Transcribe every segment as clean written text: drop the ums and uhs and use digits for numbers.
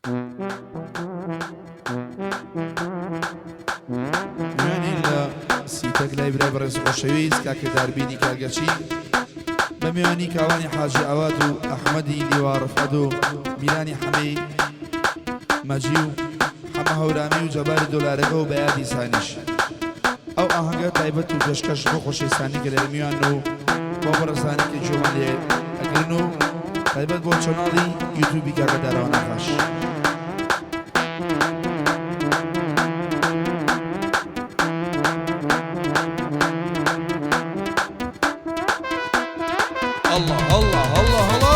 میوانی لە سیتەک لای برای بەڕێز خۆشەویست کاکە داربینی کاگەچی بە میوانی کاوانی حاجی ئەواد و ئەحمەدی دیوار ڕفعەت و میرانی حەمەی مەجی و حەمە هەورامی و جەباری دۆلارەکە و بەیادی سانیش ئەو ئاهەنگە تایبەت و پێشکەش بۆ خۆشەویستانی کە لە میوان و بۆ بەڕێزانی کە جۆمان لێ ئەگرن و تایبەت بۆ چەناڵی یوتیوبی کاکە داراوە نەخاش الله الله الله الله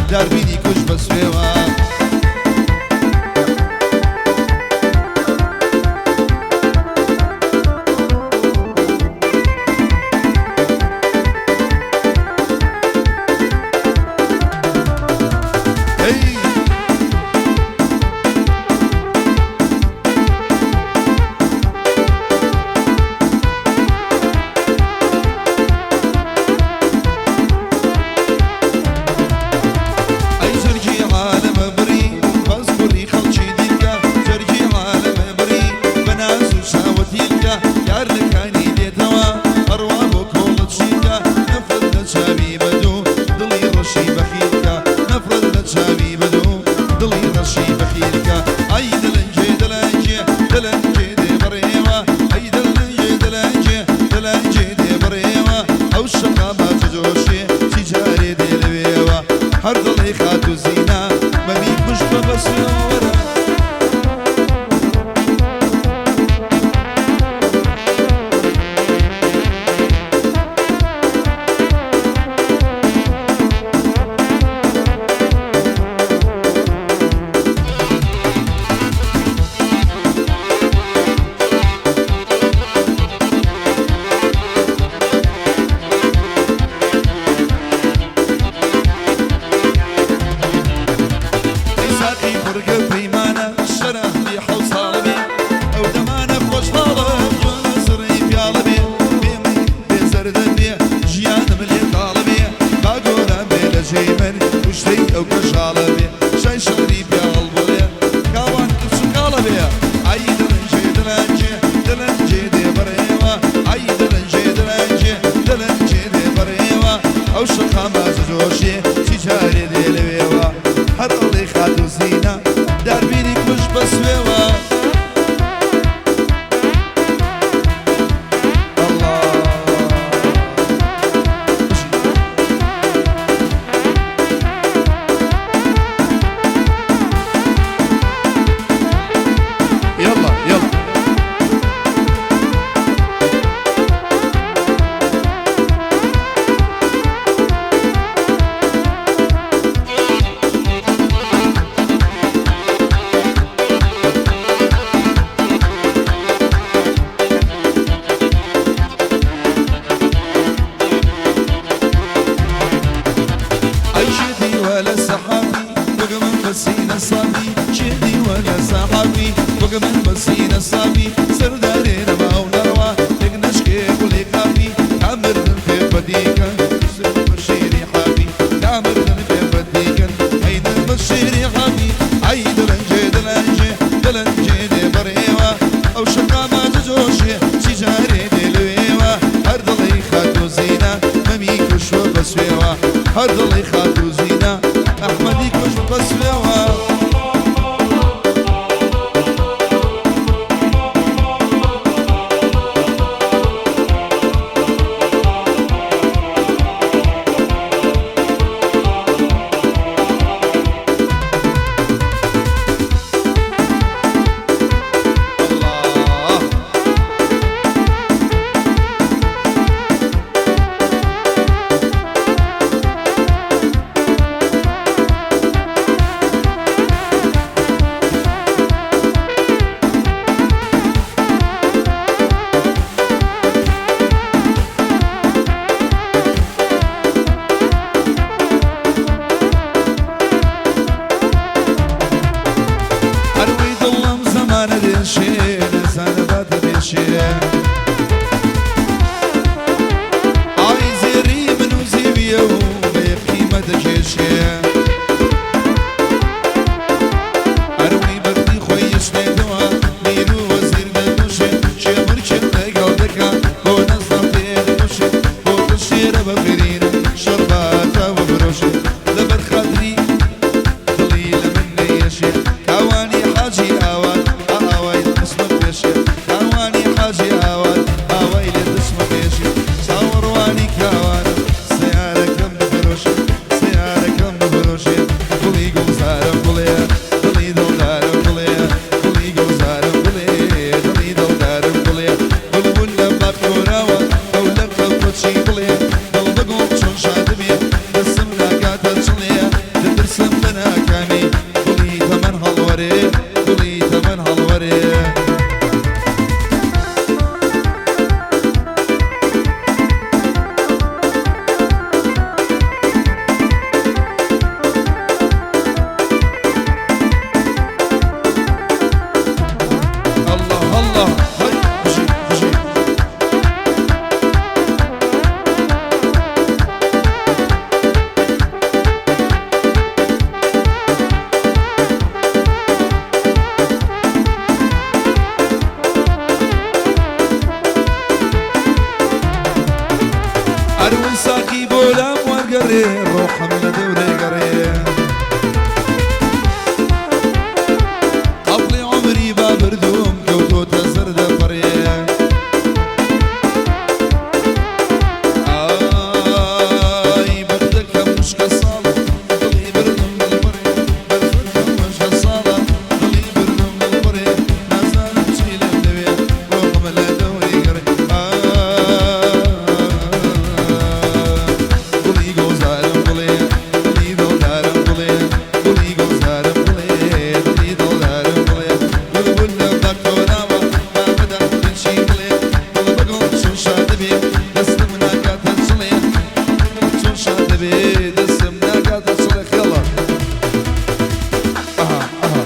داربینی کوش بسوێوە هەر دڵی خات و زینا مەمی کوش بە بەسوێوەرە وقمن بسينا صافي سرداري نما ونروى تقنشكي كلي كافي تعمر في بديكا يسر بشيري حافي تعمر في بديكا عيد بشيري حافي عيد لنجي دلنجي دلنجي دي بريوة او شقا ما تجوشي سيجاري دي لويوة هردلي خاتو زينة ممي كشو بسويوة هردلي خاتو زينة احمدي كشو بسويوة روحم لدوري قريه قبل عمري بابردوم كوتو تزرد فريه آي بردك مش كصالة ضلي بردوم بالبريه بردك مش كصالة ضلي بردوم بالبريه نازل تشيل الدوية روحم لدوري قريه قولي جوزارم قولي قولي دولارم قولي قولي جوزارم قولي قولي دولارم قولي قولي قولي دكتورة ما بدا تمشي قولي قولي بقول شو شادبي دستمنا قاتل صلي شو شادبي دستمنا قاتل صلي يلا اها اها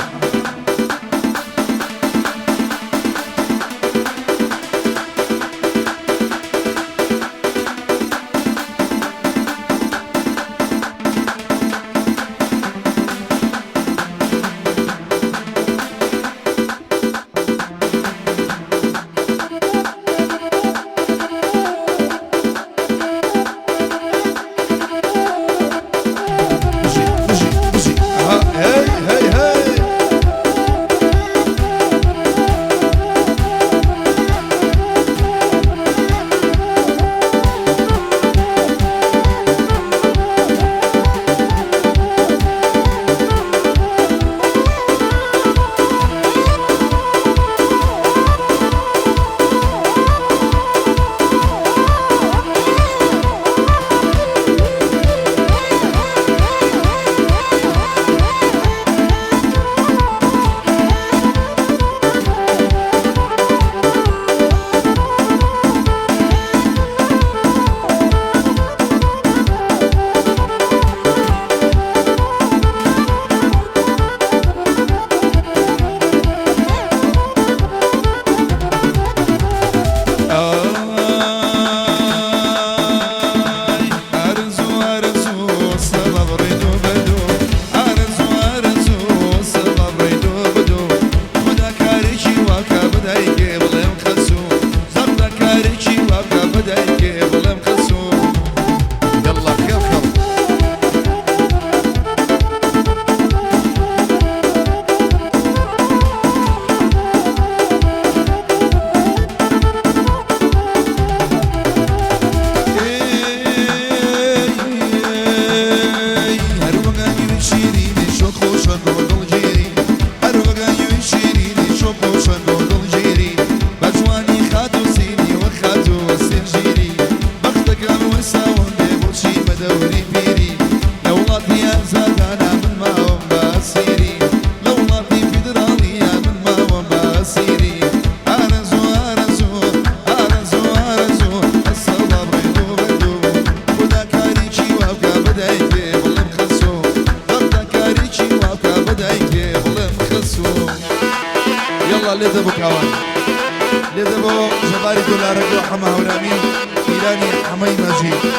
بجي بجي بجي اها هاي هاي هاي أرزو أرزو الصبا بريدو بدو أرزو أرزو الصبا بريدو بدو خدا كاريشي واكا بدايكي بلهم خسو زبدا كاريشي واكا بدايكي بلهم خسو يلا خير خير يلا لذبو كوان لذبو جباري دولارك وحما هورامين إيراني حمي مجيد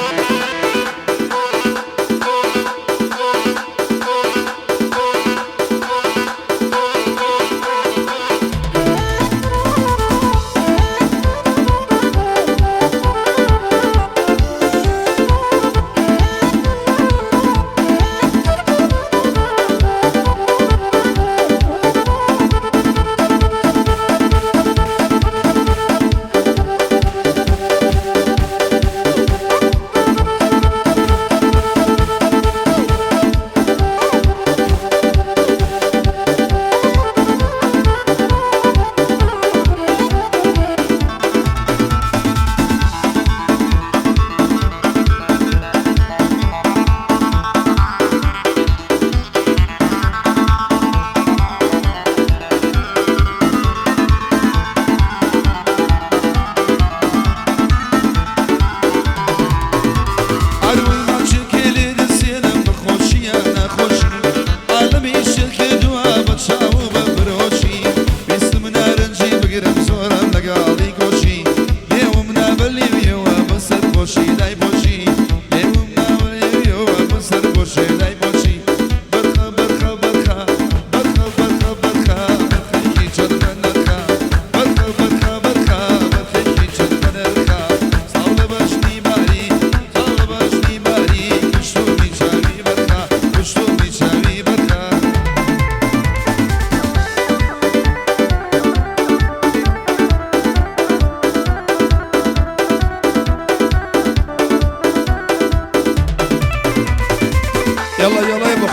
شو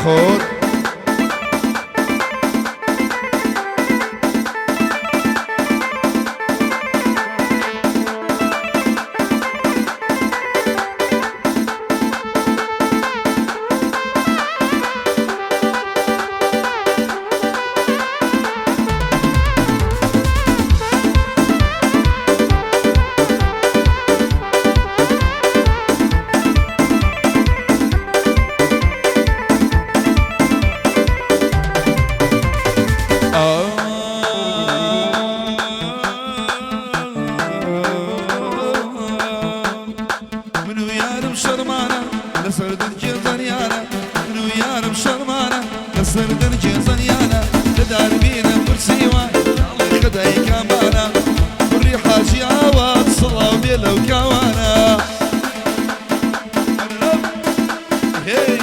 خود سردن جزنيانا تدار بينا برسيوا الله خداي كمانا بري حاجي عواد صلاة بيلو كوانا هي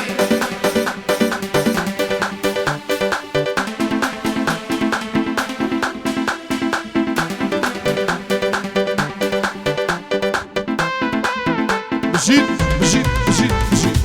بجيت بجيت بجيت بجيت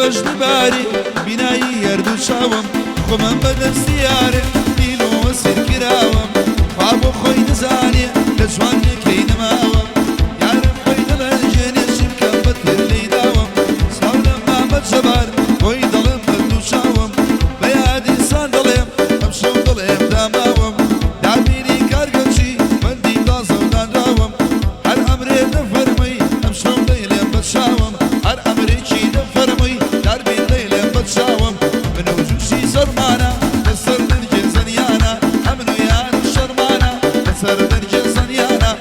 بجد باري بناي يردو شاوم خمم بدستياري ديلو وسير كراوم فابو خوي نزاني تجوان كين ماوم يعرف خوي دلالجين يشبكا بطير لي داوم صاولا ما بتجبار خوي ضلم بدو شاوم بيادي صان ضليم امشو ضليم داماوم دعبيني كارقنشي بندي دازو دان راوم هر امري دفرمي امشو ضليم بتشاوم هر امري چي دفرمي شاوم من وجوشي سرمانا تسر درجة زنيانا أمنو يا الشرمانا تسر درجة زنيانا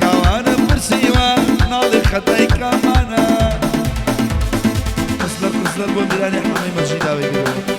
كوانا برسيوا نالي خداي كمانا أصلر بوميراني حمي مجيدا ويقولوا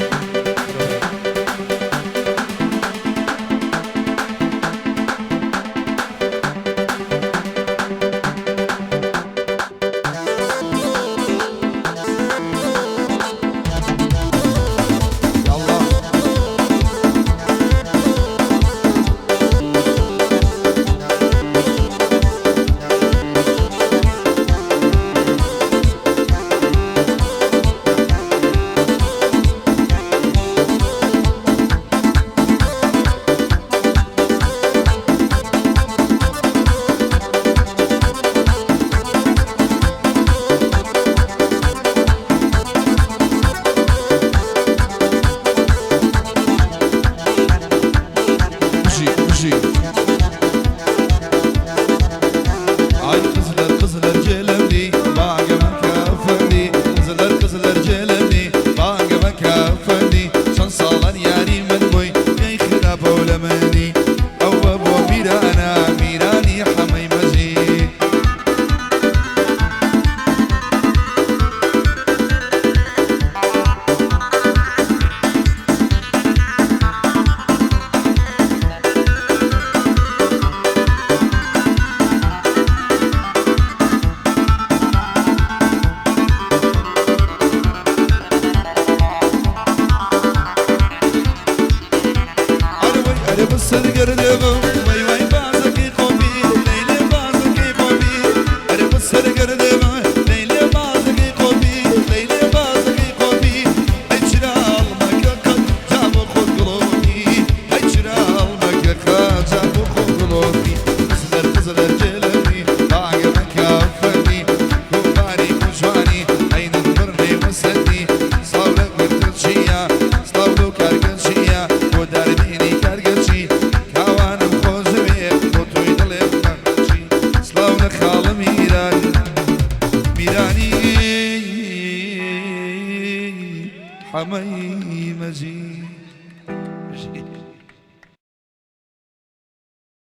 G.